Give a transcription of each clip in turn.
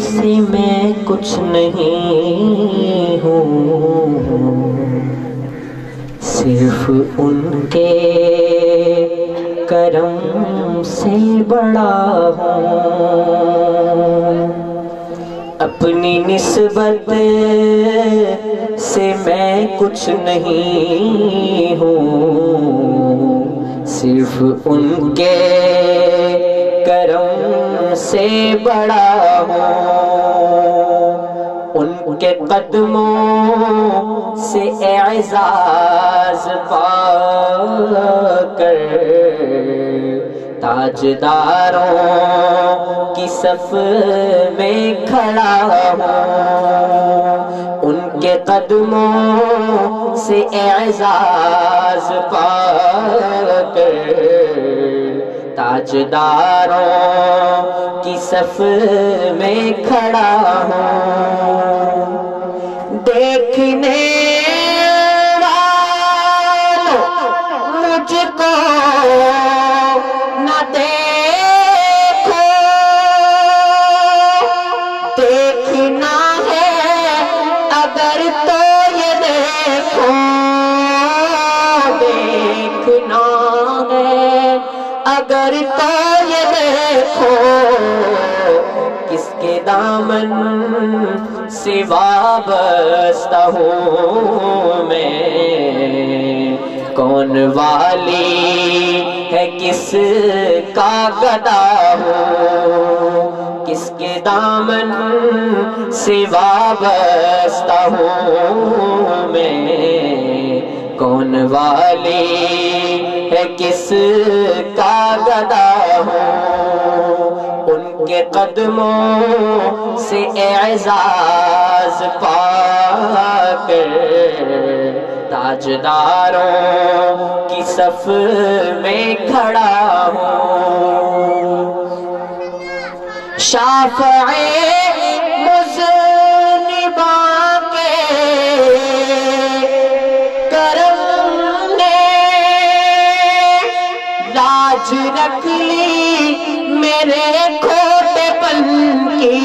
سے میں کچھ نہیں ہوں، صرف ان کے کرم سے بڑا ہوں۔ اپنی نسبت سے میں کچھ نہیں ہوں، صرف ان کے کرم سے بڑا ہوں۔ ان کے قدموں سے اعزاز پا کر تاجداروں کی صف میں کھڑا ہوں۔ ان کے قدموں سے اعزاز پا کر تاجداروں کی صف میں کھڑا ہوں۔ دیکھنے والوں مجھ کو نہ دیکھو، دیکھنا ہے اگر تو یہ دیکھو، دیکھنا ہے اگر تو یہ دیکھو، کس کے دامن سے وابستہ ہوں میں، کون والی ہے کس کا گدا ہوں، کس کے دامن سے وابستہ ہوں میں، کون والی ہے کس کا گدا ہوں۔ ان کے قدموں سے اعزاز پا کر تاجداروں کی صف میں کھڑا ہوں۔ شافع مذنباں کے کرم نے لاج رکھ لی میرے کھوٹے پن کی،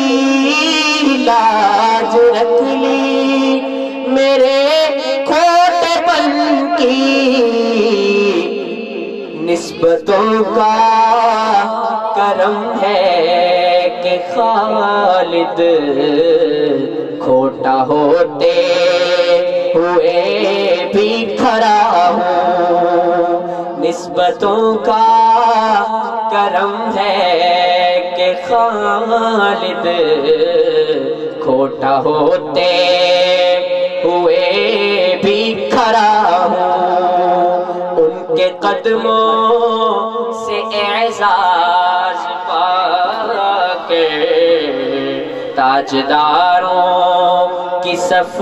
لاج رکھ لی میرے کھوٹے پن کی، نسبتوں کا کرم ہے کہ خالد کھوٹا ہوتے ہوئے بھی کھڑا ہوں۔ نسبتوں کا کرم ہے کہ خالد کھوٹا ہوتے ہوئے بھی کھڑا ہوں۔ ان کے قدموں سے اعزاز پا کے تاجداروں کی صف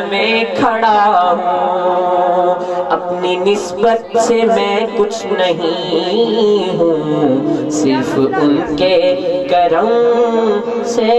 میں کھڑا ہوں۔ اپنی نسبت سے میں کچھ نہیں ہوں، صرف ان کے کرم سے